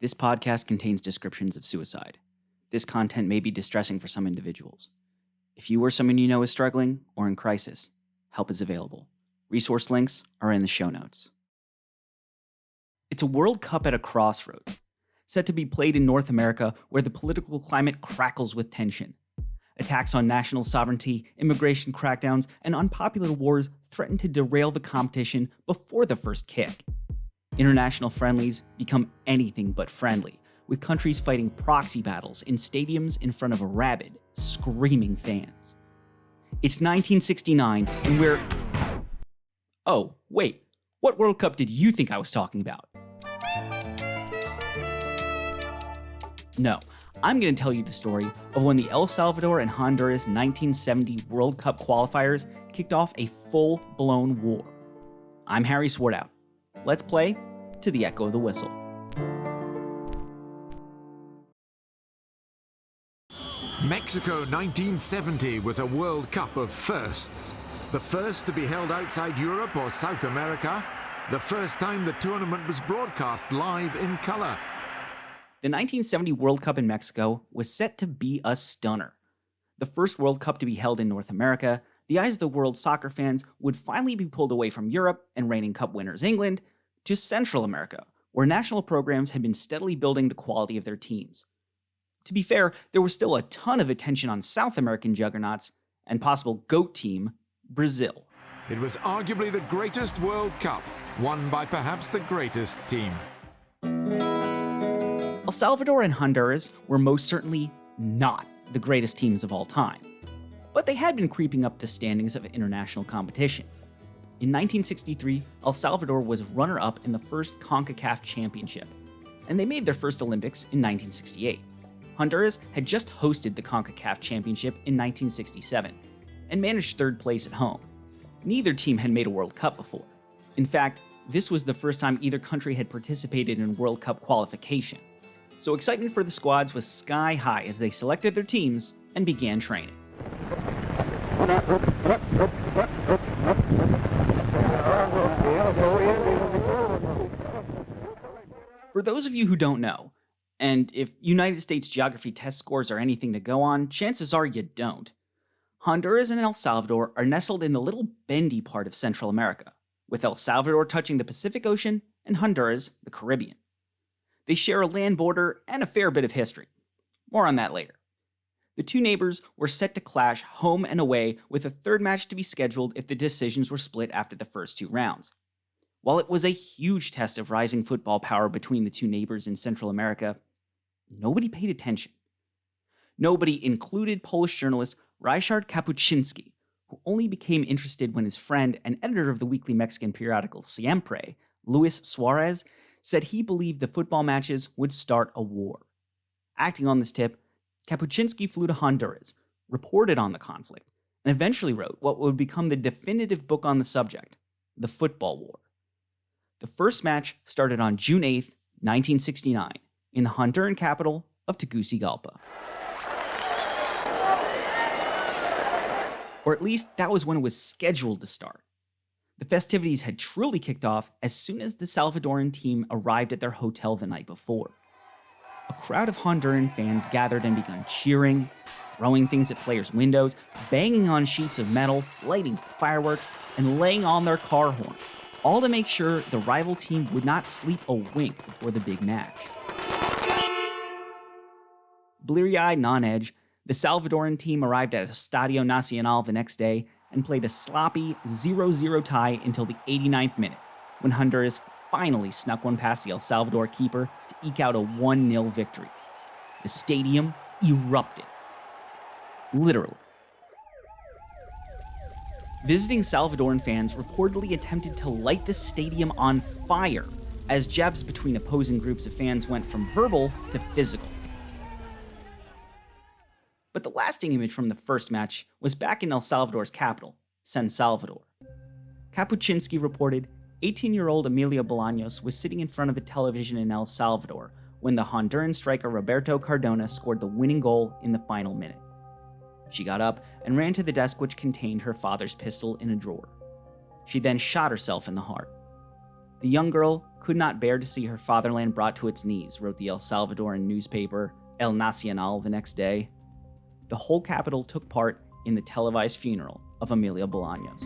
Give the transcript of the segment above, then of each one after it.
This podcast contains descriptions of suicide. This content may be distressing for some individuals. If you or someone you know is struggling or in crisis, help is available. Resource links are in the show notes. It's a World Cup at a crossroads, set to be played in North America where the political climate crackles with tension. Attacks on national sovereignty, immigration crackdowns, and unpopular wars threaten to derail the competition before the first kick. International friendlies become anything but friendly, with countries fighting proxy battles in stadiums in front of rabid, screaming fans. It's 1969, and we're... Oh, wait, what World Cup did you think I was talking about? No, I'm going to tell you the story of when the El Salvador and Honduras 1970 World Cup Qualifiers kicked off a full-blown war. I'm Harry Swartout. Let's play To the Echo of the Whistle. Mexico 1970 was a World Cup of firsts. The first to be held outside Europe or South America. The first time the tournament was broadcast live in color. The 1970 World Cup in Mexico was set to be a stunner. The first World Cup to be held in North America, the eyes of the world's soccer fans would finally be pulled away from Europe and reigning Cup winners England to Central America, where national programs had been steadily building the quality of their teams. To be fair, there was still a ton of attention on South American juggernauts and possible GOAT team, Brazil. It was arguably the greatest World Cup, won by perhaps the greatest team. El Salvador and Honduras were most certainly not the greatest teams of all time, but they had been creeping up the standings of international competition. In 1963, El Salvador was runner-up in the first CONCACAF championship, and they made their first Olympics in 1968. Honduras had just hosted the CONCACAF championship in 1967, and managed third place at home. Neither team had made a World Cup before. In fact, this was the first time either country had participated in World Cup qualification. So excitement for the squads was sky high as they selected their teams and began training. For those of you who don't know, and if United States geography test scores are anything to go on, chances are you don't, Honduras and El Salvador are nestled in the little bendy part of Central America, with El Salvador touching the Pacific Ocean and Honduras the Caribbean. They share a land border and a fair bit of history. More on that later. The two neighbors were set to clash home and away, with a third match to be scheduled if the decisions were split after the first two rounds. While it was a huge test of rising football power between the two neighbors in Central America, nobody paid attention. Nobody included Polish journalist Ryszard Kapuscinski, who only became interested when his friend and editor of the weekly Mexican periodical Siempre, Luis Suarez, said he believed the football matches would start a war. Acting on this tip, Kapuscinski flew to Honduras, reported on the conflict, and eventually wrote what would become the definitive book on the subject, The Football War. The first match started on June 8, 1969, in the Honduran capital of Tegucigalpa. Or at least that was when it was scheduled to start. The festivities had truly kicked off as soon as the Salvadoran team arrived at their hotel the night before. A crowd of Honduran fans gathered and began cheering, throwing things at players' windows, banging on sheets of metal, lighting fireworks, and laying on their car horns, all to make sure the rival team would not sleep a wink before the big match. Bleary-eyed and on edge, the Salvadoran team arrived at Estadio Nacional the next day and played a sloppy 0-0 tie until the 89th minute, when Honduras finally snuck one past the El Salvador keeper to eke out a 1-0 victory. The stadium erupted. Literally. Visiting Salvadoran fans reportedly attempted to light the stadium on fire as jabs between opposing groups of fans went from verbal to physical. But the lasting image from the first match was back in El Salvador's capital, San Salvador. Kapuscinski reported 18-year-old Emilia Bolaños was sitting in front of the television in El Salvador when the Honduran striker Roberto Cardona scored the winning goal in the final minute. She got up and ran to the desk which contained her father's pistol in a drawer. She then shot herself in the heart. The young girl could not bear to see her fatherland brought to its knees, wrote the El Salvadoran newspaper El Nacional the next day. The whole capital took part in the televised funeral of Emilia Bolaños.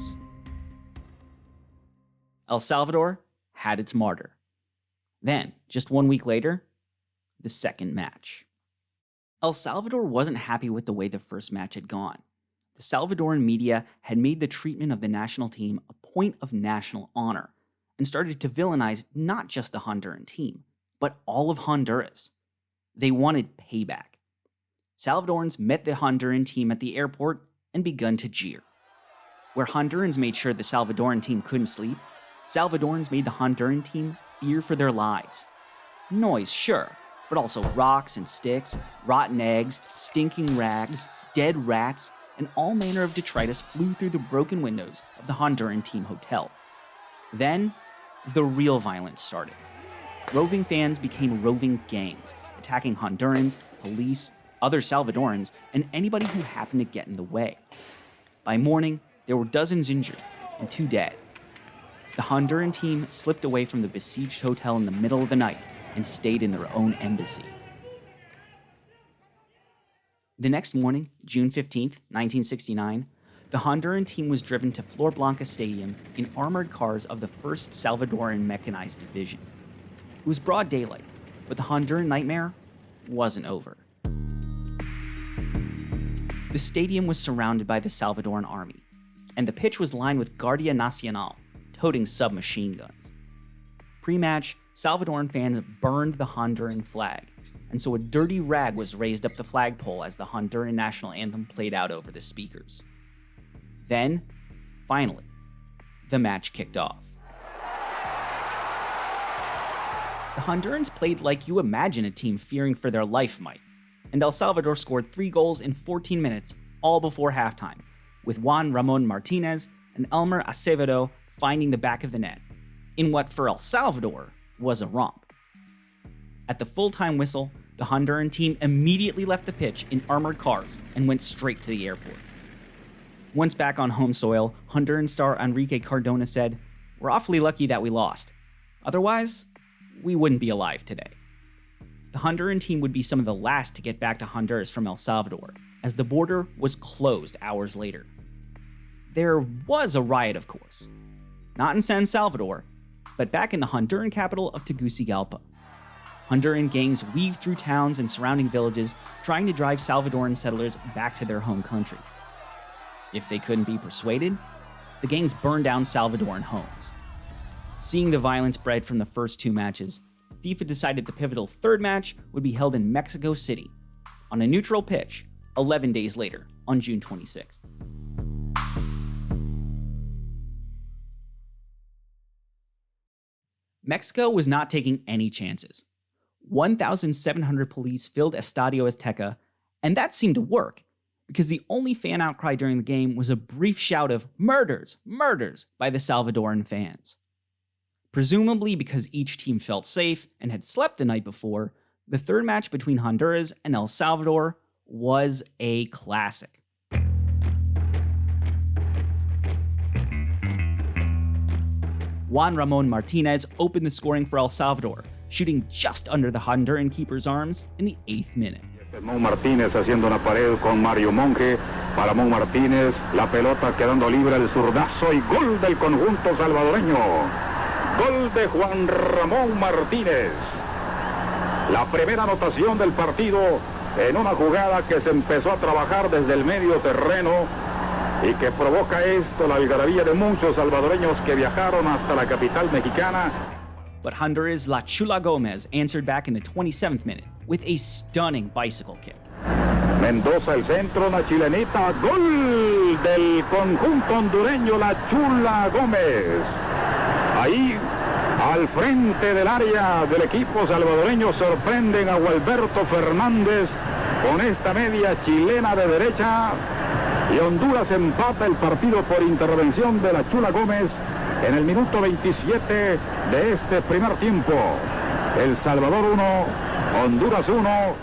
El Salvador had its martyr. Then, just 1 week later, the second match. El Salvador wasn't happy with the way the first match had gone. The Salvadoran media had made the treatment of the national team a point of national honor and started to villainize not just the Honduran team, but all of Honduras. They wanted payback. Salvadorans met the Honduran team at the airport and begun to jeer. Where Hondurans made sure the Salvadoran team couldn't sleep, Salvadorans made the Honduran team fear for their lives. Noise, sure, but also rocks and sticks, rotten eggs, stinking rags, dead rats, and all manner of detritus flew through the broken windows of the Honduran team hotel. Then, the real violence started. Roving fans became roving gangs, attacking Hondurans, police, other Salvadorans, and anybody who happened to get in the way. By morning, there were dozens injured and 2 dead. The Honduran team slipped away from the besieged hotel in the middle of the night and stayed in their own embassy. The next morning, June 15th, 1969, the Honduran team was driven to Flor Blanca Stadium in armored cars of the 1st Salvadoran Mechanized Division. It was broad daylight, but the Honduran nightmare wasn't over. The stadium was surrounded by the Salvadoran army, and the pitch was lined with Guardia Nacional, toting submachine guns. Pre-match, Salvadoran fans burned the Honduran flag, and so a dirty rag was raised up the flagpole as the Honduran national anthem played out over the speakers. Then, finally, the match kicked off. The Hondurans played like you imagine a team fearing for their life might, and El Salvador scored 3 goals in 14 minutes, all before halftime, with Juan Ramon Martinez and Elmer Acevedo finding the back of the net, in what for El Salvador was a romp. At the full-time whistle, the Honduran team immediately left the pitch in armored cars and went straight to the airport. Once back on home soil, Honduran star Enrique Cardona said, "We're awfully lucky that we lost. Otherwise, we wouldn't be alive today." The Honduran team would be some of the last to get back to Honduras from El Salvador, as the border was closed hours later. There was a riot, of course. Not in San Salvador, but back in the Honduran capital of Tegucigalpa. Honduran gangs weaved through towns and surrounding villages, trying to drive Salvadoran settlers back to their home country. If they couldn't be persuaded, the gangs burned down Salvadoran homes. Seeing the violence bred from the first 2 matches, FIFA decided the pivotal 3rd match would be held in Mexico City, on a neutral pitch, 11 days later, on June 26th. Mexico was not taking any chances. 1,700 police filled Estadio Azteca, and that seemed to work, because the only fan outcry during the game was a brief shout of "Murders! Murders!" by the Salvadoran fans. Presumably because each team felt safe and had slept the night before, the 3rd match between Honduras and El Salvador was a classic. Juan Ramon Martinez opened the scoring for El Salvador, shooting just under the Honduran keeper's arms in the 8th minute. Mon Martínez haciendo una pared con Mario Monge. Para Mon Martínez, la pelota quedando libre, el zurdazo y gol del conjunto salvadoreño. Gol de Juan Ramón Martínez. La primera anotación del partido en una jugada que se empezó a trabajar desde el medio terreno y que provoca esto la algarabía de muchos salvadoreños que viajaron hasta la capital mexicana. But Honduras' La Chula Gomez answered back in the 27th minute with a stunning bicycle kick. Mendoza el centro, una chilenita, gol del conjunto hondureño, La Chula Gómez. Ahí, al frente del área del equipo salvadoreño, sorprenden a Gualberto Fernández con esta media chilena de derecha. Y Honduras empata el partido por intervención de La Chula Gómez en el minuto 27 de este primer tiempo. El Salvador 1, Honduras 1.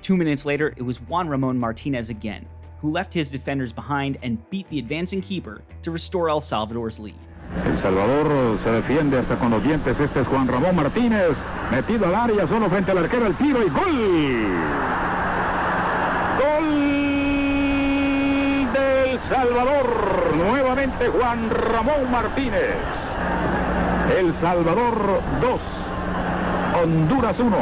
2 minutes later, it was Juan Ramon Martinez again, who left his defenders behind and beat the advancing keeper to restore El Salvador's lead. El Salvador se defiende hasta con los dientes. Este es Juan Ramón Martínez, metido al área, solo frente al arquero, el tiro y ¡gol! ¡Gol del Salvador! Nuevamente Juan Ramón Martínez. El Salvador 2, Honduras 1.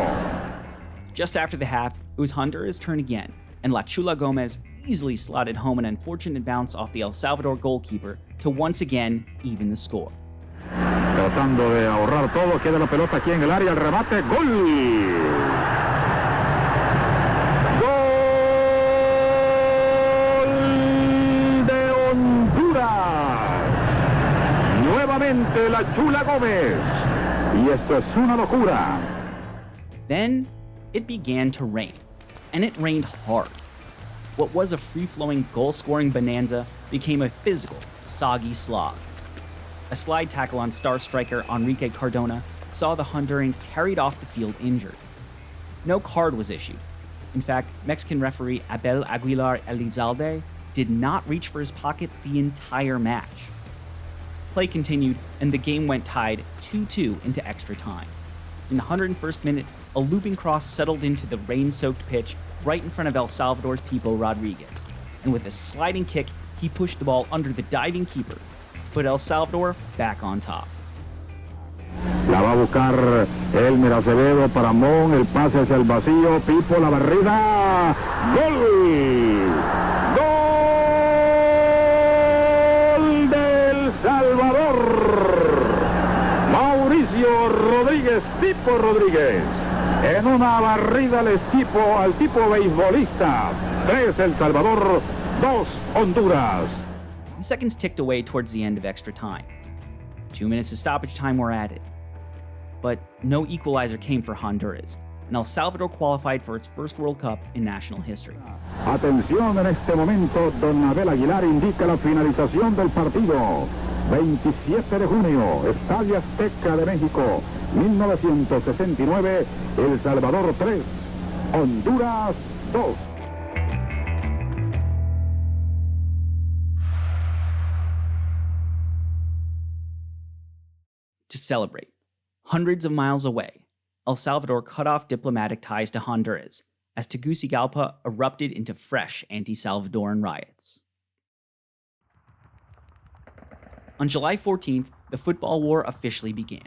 Just after the half, it was Honduras' turn again, and La Chula Gomez easily slotted home an unfortunate bounce off the El Salvador goalkeeper to once again even the score. Tratando de ahorrar todo, queda la pelota aquí en el área, el remate, ¡gol! ¡Gol de Honduras! Nuevamente la Chula Gómez. Y esto es una locura. Then it began to rain, and it rained hard. What was a free-flowing goal-scoring bonanza became a physical, soggy slog. A slide tackle on star striker Enrique Cardona saw the Honduran carried off the field injured. No card was issued. In fact, Mexican referee Abel Aguilar Elizalde did not reach for his pocket the entire match. Play continued, and the game went tied 2-2 into extra time. In the 101st minute, a looping cross settled into the rain-soaked pitch right in front of El Salvador's Pipo Rodriguez, and with a sliding kick, he pushed the ball under the diving keeper, put El Salvador back on top. La va a buscar Elmer Acevedo para Mon, el pase hacia el vacío, Pipo, la barrida, ¡gol! ¡Gol del Salvador! Mauricio Rodríguez, Pipo Rodríguez, en una barrida al tipo beisbolista. 3 El Salvador, 2 Honduras. The seconds ticked away towards the end of extra time. 2 minutes of stoppage time were added. But no equalizer came for Honduras, and El Salvador qualified for its first World Cup in national history. Atención, en este momento, don Abel Aguilar indica la finalización del partido. 27 de junio, Estadio Azteca de México, 1969, El Salvador 3, Honduras 2. To celebrate, hundreds of miles away, El Salvador cut off diplomatic ties to Honduras as Tegucigalpa erupted into fresh anti-Salvadoran riots. On July 14th, the football war officially began.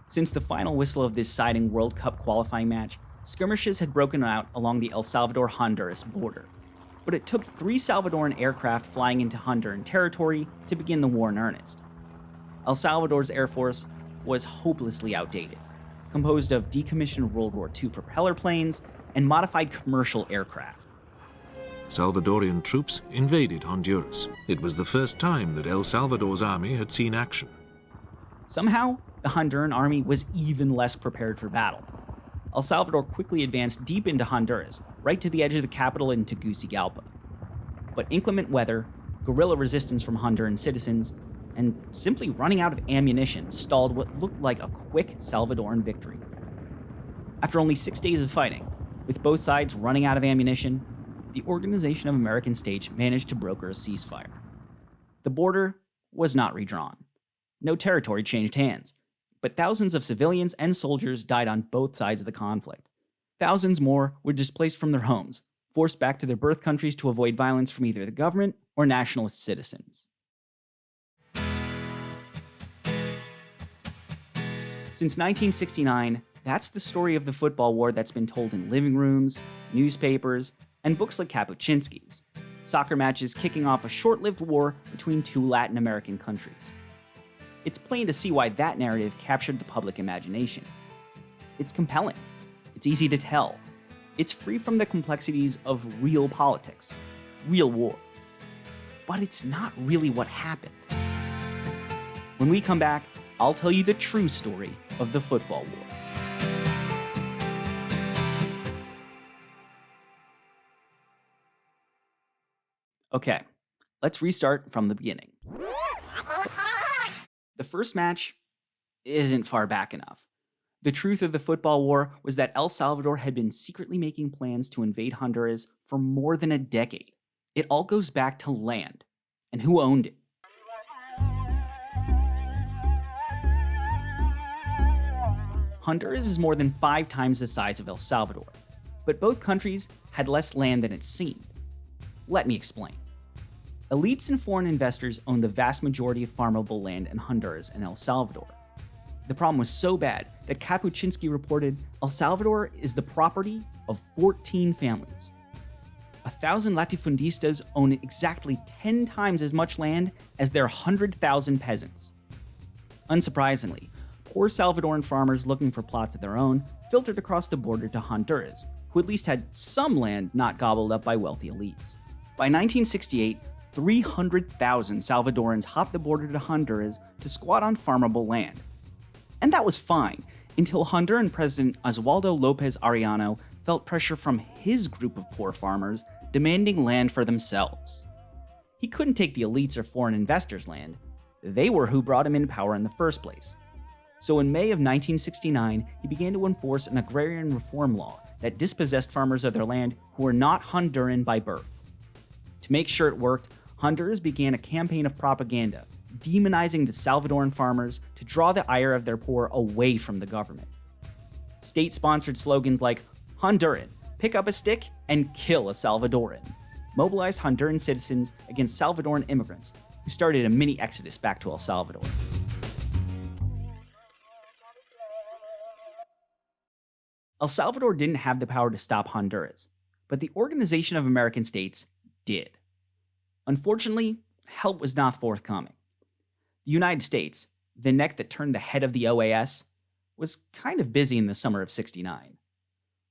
Since the final whistle of this siding World Cup qualifying match, skirmishes had broken out along the El Salvador-Honduras border. But it took 3 Salvadoran aircraft flying into Honduran territory to begin the war in earnest. El Salvador's Air Force was hopelessly outdated, composed of decommissioned World War II propeller planes and modified commercial aircraft. Salvadorian troops invaded Honduras. It was the first time that El Salvador's army had seen action. Somehow, the Honduran army was even less prepared for battle. El Salvador quickly advanced deep into Honduras, right to the edge of the capital in Tegucigalpa. But inclement weather, guerrilla resistance from Honduran citizens, and simply running out of ammunition stalled what looked like a quick Salvadoran victory. After only 6 days of fighting, with both sides running out of ammunition, the Organization of American States managed to broker a ceasefire. The border was not redrawn. No territory changed hands, but thousands of civilians and soldiers died on both sides of the conflict. Thousands more were displaced from their homes, forced back to their birth countries to avoid violence from either the government or nationalist citizens. Since 1969, that's the story of the football war that's been told in living rooms, newspapers, and books like Kapuscinski's, soccer matches kicking off a short-lived war between 2 Latin American countries. It's plain to see why that narrative captured the public imagination. It's compelling. It's easy to tell. It's free from the complexities of real politics, real war. But it's not really what happened. When we come back, I'll tell you the true story of the football war. Okay, let's restart from the beginning. The first match isn't far back enough. The truth of the football war was that El Salvador had been secretly making plans to invade Honduras for more than a decade. It all goes back to land and who owned it. Honduras is more than 5 times the size of El Salvador, but both countries had less land than it seemed. Let me explain. Elites and foreign investors own the vast majority of farmable land in Honduras and El Salvador. The problem was so bad that Kapuscinski reported El Salvador is the property of 14 families. 1,000 latifundistas own exactly 10 times as much land as their 100,000 peasants. Unsurprisingly, poor Salvadoran farmers looking for plots of their own filtered across the border to Honduras, who at least had some land not gobbled up by wealthy elites. By 1968, 300,000 Salvadorans hopped the border to Honduras to squat on farmable land. And that was fine, until Honduran President Oswaldo López Arellano felt pressure from his group of poor farmers demanding land for themselves. He couldn't take the elites or foreign investors' land. They were who brought him into power in the first place. So in May of 1969, he began to enforce an agrarian reform law that dispossessed farmers of their land who were not Honduran by birth. To make sure it worked, Honduras began a campaign of propaganda, demonizing the Salvadoran farmers to draw the ire of their poor away from the government. State-sponsored slogans like "Honduran, pick up a stick and kill a Salvadoran" mobilized Honduran citizens against Salvadoran immigrants, who started a mini exodus back to El Salvador. El Salvador didn't have the power to stop Honduras, but the Organization of American States did. Unfortunately, help was not forthcoming. The United States, the neck that turned the head of the OAS, was kind of busy in the summer of '69.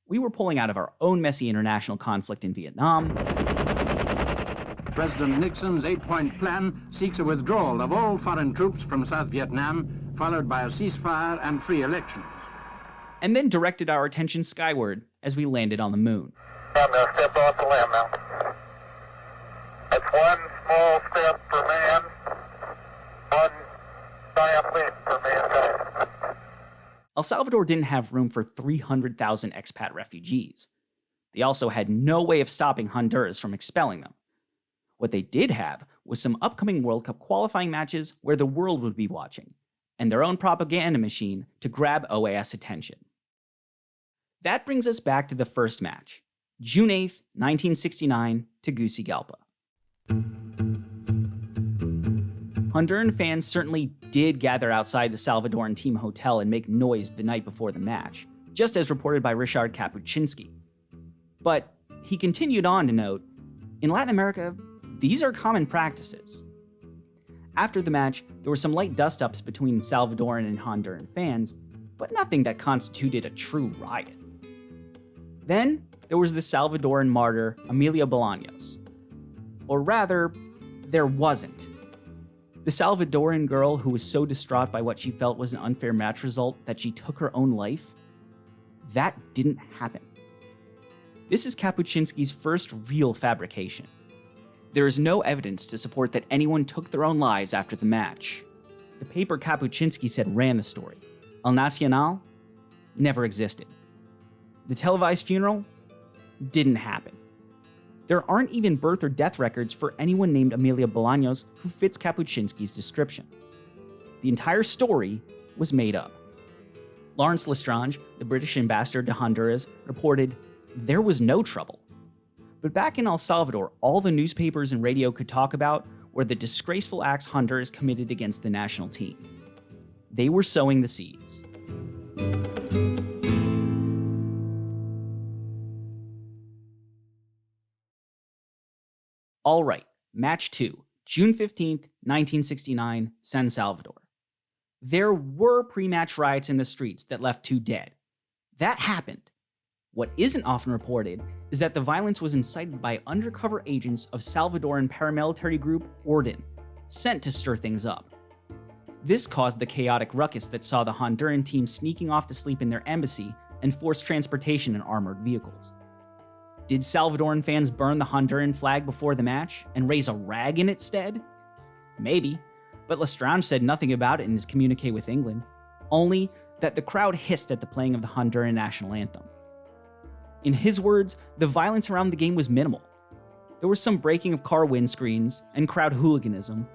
We were pulling out of our own messy international conflict in Vietnam. President Nixon's 8-point plan seeks a withdrawal of all foreign troops from South Vietnam, followed by a ceasefire and free elections. And then directed our attention skyward as we landed on the moon. I'm going to step off the limb now. That's one small step for man, one giant leap for mankind. El Salvador didn't have room for 300,000 expat refugees. They also had no way of stopping Honduras from expelling them. What they did have was some upcoming World Cup qualifying matches where the world would be watching, and their own propaganda machine to grab OAS attention. That brings us back to the first match, June 8th, 1969, Tegucigalpa. Honduran fans certainly did gather outside the Salvadoran team hotel and make noise the night before the match, just as reported by Ryszard Kapuscinski. But he continued on to note, in Latin America, these are common practices. After the match, there were some light dust-ups between Salvadoran and Honduran fans, but nothing that constituted a true riot. Then, there was the Salvadoran martyr, Amelia Bolaños. Or rather, there wasn't. The Salvadoran girl who was so distraught by what she felt was an unfair match result that she took her own life, that didn't happen. This is Kapuscinski's first real fabrication. There is no evidence to support that anyone took their own lives after the match. The paper Kapuscinski said ran the story, El Nacional, never existed. The televised funeral didn't happen. There aren't even birth or death records for anyone named Amelia Bolaños who fits Kapuscinski's description. The entire story was made up. Lawrence Lestrange, the British ambassador to Honduras, reported, "There was no trouble." But back in El Salvador, all the newspapers and radio could talk about were the disgraceful acts Honduras committed against the national team. They were sowing the seeds. All right, match 2, June 15th, 1969, San Salvador. There were pre-match riots in the streets that left 2 dead. That happened. What isn't often reported is that the violence was incited by undercover agents of Salvadoran paramilitary group Orden, sent to stir things up. This caused the chaotic ruckus that saw the Honduran team sneaking off to sleep in their embassy and forced transportation in armored vehicles. Did Salvadoran fans burn the Honduran flag before the match and raise a rag in its stead? Maybe, but Lestrange said nothing about it in his communique with England, only that the crowd hissed at the playing of the Honduran national anthem. In his words, the violence around the game was minimal. There was some breaking of car windscreens and crowd hooliganism,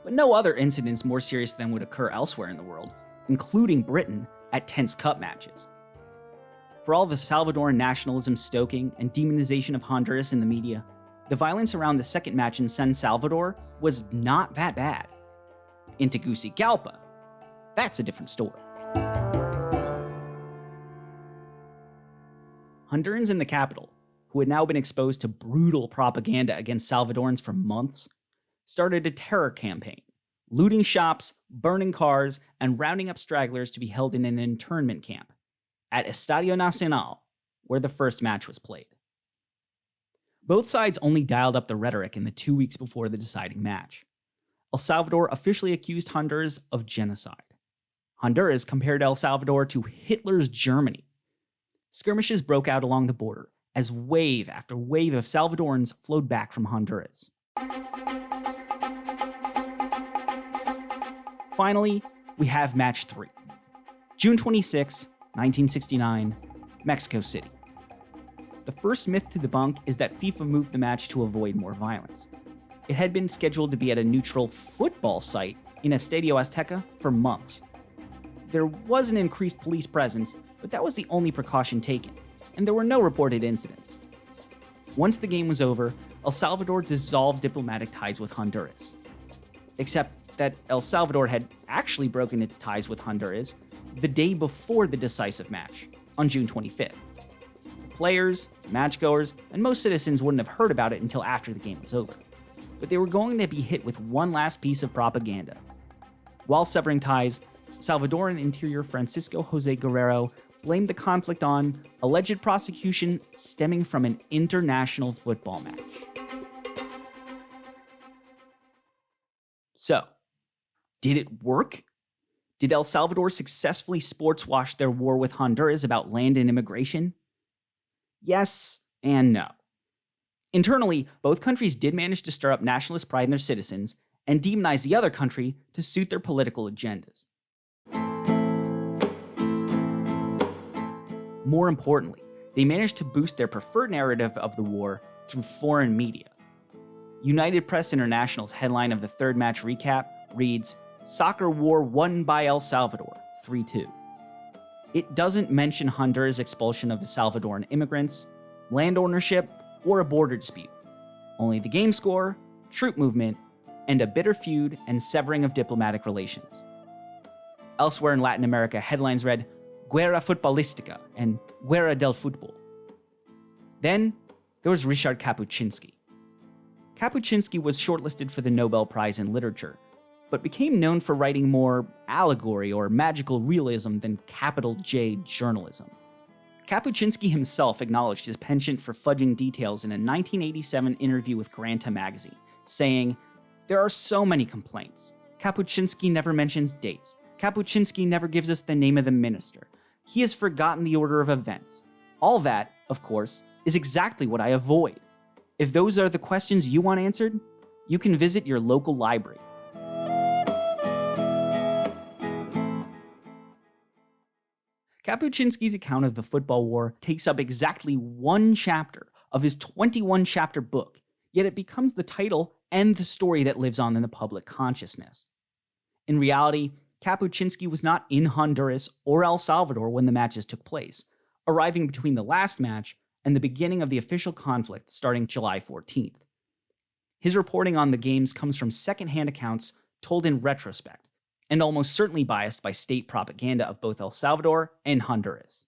but no other incidents more serious than would occur elsewhere in the world, including Britain, at tense cup matches. For all the Salvadoran nationalism stoking and demonization of Honduras in the media, the violence around the second match in San Salvador was not that bad. In Tegucigalpa, that's a different story. Hondurans in the capital, who had now been exposed to brutal propaganda against Salvadorans for months, started a terror campaign, looting shops, burning cars, and rounding up stragglers to be held in an internment camp at Estadio Nacional, where the first match was played. Both sides only dialed up the rhetoric in the 2 weeks before the deciding match. El Salvador officially accused Honduras of genocide. Honduras compared El Salvador to Hitler's Germany. Skirmishes broke out along the border as wave after wave of Salvadorans flowed back from Honduras. Finally, we have match 3. June 26, 1969, Mexico City. The first myth to debunk is that FIFA moved the match to avoid more violence. It had been scheduled to be at a neutral football site in Estadio Azteca for months. There was an increased police presence, but that was the only precaution taken, and there were no reported incidents. Once the game was over, El Salvador dissolved diplomatic ties with Honduras. Except that El Salvador had actually broken its ties with Honduras the day before the decisive match, on June 25th. The players, matchgoers, and most citizens wouldn't have heard about it until after the game was over. But they were going to be hit with one last piece of propaganda. While severing ties, Salvadoran Interior Francisco Jose Guerrero blamed the conflict on alleged prosecution stemming from an international football match. So, did it work? Did El Salvador successfully sportswash their war with Honduras about land and immigration? Yes and no. Internally, both countries did manage to stir up nationalist pride in their citizens and demonize the other country to suit their political agendas. More importantly, they managed to boost their preferred narrative of the war through foreign media. United Press International's headline of the third match recap reads, "Soccer War Won by El Salvador, 3-2. It doesn't mention Honduras' expulsion of the Salvadoran immigrants, land ownership, or a border dispute. Only the game score, troop movement, and a bitter feud and severing of diplomatic relations." Elsewhere in Latin America, headlines read, "Guerra Futbolística" and "Guerra del Fútbol." Then, there was Ryszard Kapuscinski. Kapuscinski was shortlisted for the Nobel Prize in Literature, but became known for writing more allegory or magical realism than capital J journalism. Kapuscinski himself acknowledged his penchant for fudging details in a 1987 interview with Granta magazine, saying, "There are so many complaints. Kapuscinski never mentions dates. Kapuscinski never gives us the name of the minister. He has forgotten the order of events. All that, of course, is exactly what I avoid. If those are the questions you want answered, you can visit your local library." Kapuscinski's account of the football war takes up exactly one chapter of his 21-chapter book, yet it becomes the title and the story that lives on in the public consciousness. In reality, Kapuscinski was not in Honduras or El Salvador when the matches took place, arriving between the last match and the beginning of the official conflict starting July 14th. His reporting on the games comes from secondhand accounts told in retrospect, and almost certainly biased by state propaganda of both El Salvador and Honduras.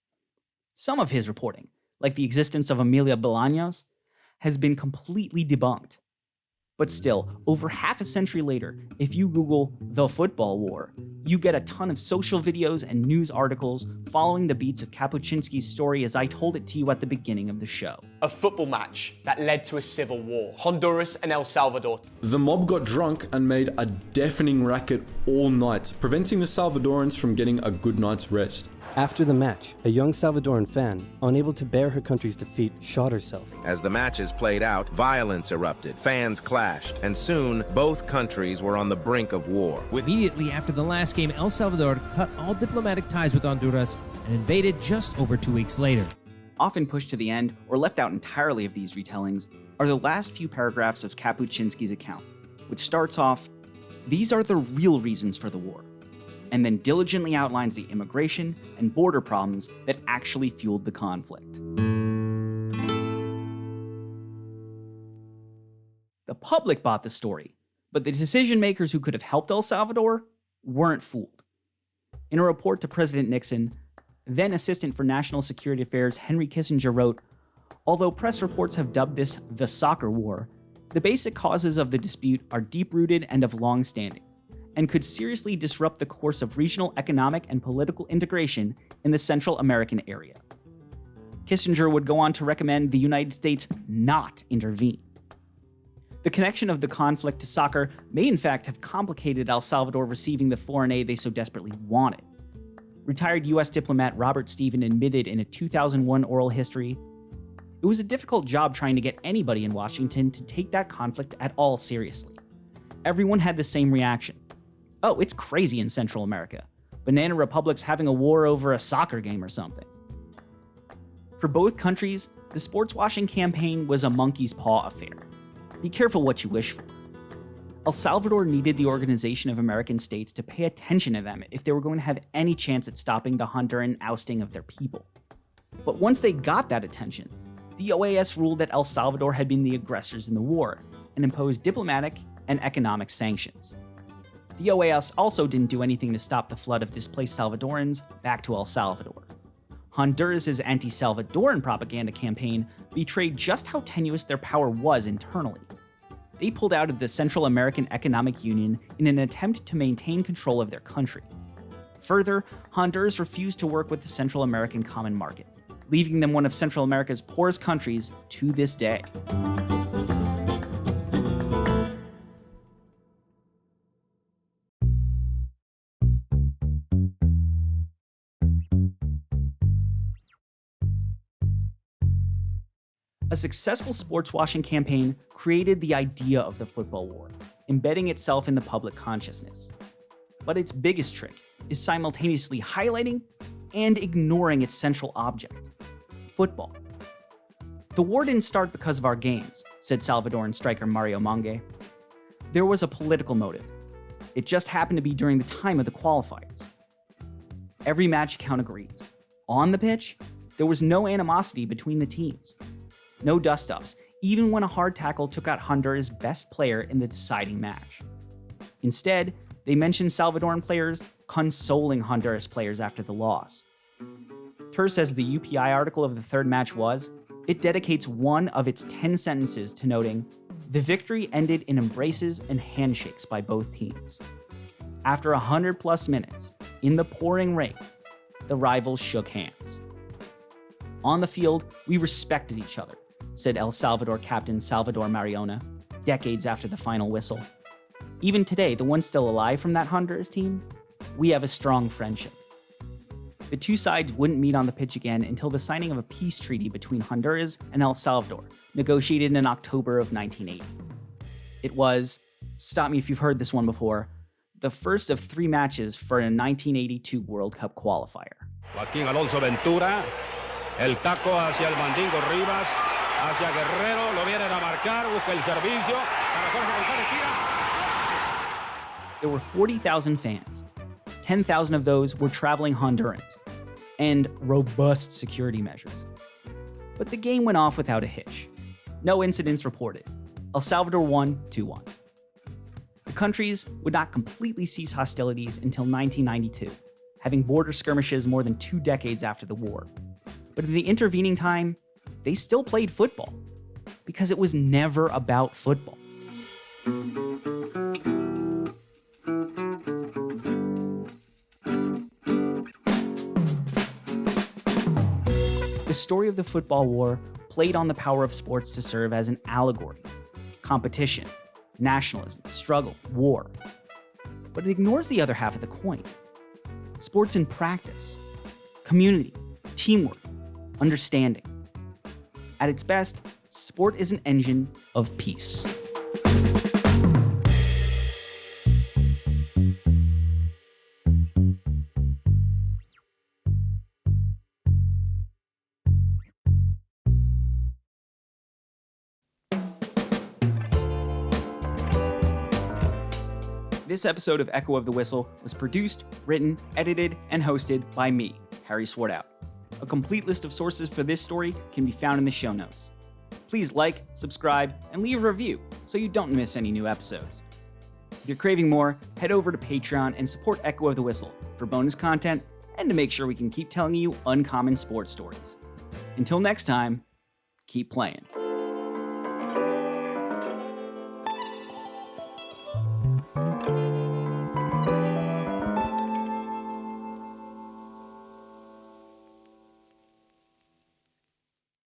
Some of his reporting, like the existence of Emilia Bolaños, has been completely debunked. But still, over half a century later, if you Google "the football war," you get a ton of social videos and news articles following the beats of Kapuscinski's story as I told it to you at the beginning of the show. A football match that led to a civil war. Honduras and El Salvador. The mob got drunk and made a deafening racket all night, preventing the Salvadorans from getting a good night's rest. After the match, a young Salvadoran fan, unable to bear her country's defeat, shot herself. As the matches played out, violence erupted, fans clashed, and soon both countries were on the brink of war. Immediately after the last game, El Salvador cut all diplomatic ties with Honduras and invaded just over 2 weeks later. Often pushed to the end, or left out entirely of these retellings, are the last few paragraphs of Kapuscinski's account, which starts off, "These are the real reasons for the war. and then diligently outlines the immigration and border problems that actually fueled the conflict. The public bought the story, but the decision makers who could have helped El Salvador weren't fooled. In a report to President Nixon, then Assistant for National Security Affairs Henry Kissinger wrote, "Although press reports have dubbed this the soccer war, the basic causes of the dispute are deep-rooted and of long standing, and could seriously disrupt the course of regional economic and political integration in the Central American area." Kissinger would go on to recommend the United States not intervene. The connection of the conflict to soccer may in fact have complicated El Salvador receiving the foreign aid they so desperately wanted. Retired US diplomat Robert Stephen admitted in a 2001 oral history, "It was a difficult job trying to get anybody in Washington to take that conflict at all seriously. Everyone had the same reaction. Oh, it's crazy in Central America. Banana republics having a war over a soccer game or something." For both countries, the sportswashing campaign was a monkey's paw affair. Be careful what you wish for. El Salvador needed the Organization of American States to pay attention to them if they were going to have any chance at stopping the Honduran ousting of their people. But once they got that attention, the OAS ruled that El Salvador had been the aggressors in the war and imposed diplomatic and economic sanctions. The OAS also didn't do anything to stop the flood of displaced Salvadorans back to El Salvador. Honduras' anti-Salvadoran propaganda campaign betrayed just how tenuous their power was internally. They pulled out of the Central American Economic Union in an attempt to maintain control of their country. Further, Honduras refused to work with the Central American Common Market, leaving them one of Central America's poorest countries to this day. A successful sportswashing campaign created the idea of the football war, embedding itself in the public consciousness. But its biggest trick is simultaneously highlighting and ignoring its central object, football. "The war didn't start because of our games," said Salvadoran striker Mario Monge. "There was a political motive. It just happened to be during the time of the qualifiers." Every match account agrees. On the pitch, there was no animosity between the teams. No dust-ups, even when a hard tackle took out Honduras' best player in the deciding match. Instead, they mentioned Salvadoran players consoling Honduras players after the loss. Terse as the UPI article of the third match was, it dedicates one of its 10 sentences to noting, "The victory ended in embraces and handshakes by both teams." After 100+ minutes, in the pouring rain, the rivals shook hands. "On the field, we respected each other," said El Salvador captain Salvador Mariona, decades after the final whistle. "Even today, the ones still alive from that Honduras team, we have a strong friendship." The two sides wouldn't meet on the pitch again until the signing of a peace treaty between Honduras and El Salvador, negotiated in October of 1980. It was, stop me if you've heard this one before, the first of 3 matches for a 1982 World Cup qualifier. Joaquín Alonso Ventura, el taco hacia el Mandingo Rivas, hacia Guerrero, lo vienen a marcar, busca el servicio, para Jorge González tira. There were 40,000 fans. 10,000 of those were traveling Hondurans, and robust security measures. But the game went off without a hitch. No incidents reported. El Salvador won 2-1. The countries would not completely cease hostilities until 1992, having border skirmishes more than 2 decades after the war. But in the intervening time, they still played football, because it was never about football. The story of the football war played on the power of sports to serve as an allegory. Competition, nationalism, struggle, war. But it ignores the other half of the coin. Sports in practice, community, teamwork, understanding. At its best, sport is an engine of peace. This episode of Echo of the Whistle was produced, written, edited, and hosted by me, Harry Swartout. A complete list of sources for this story can be found in the show notes. Please like, subscribe, and leave a review so you don't miss any new episodes. If you're craving more, head over to Patreon and support Echo of the Whistle for bonus content and to make sure we can keep telling you uncommon sports stories. Until next time, keep playing.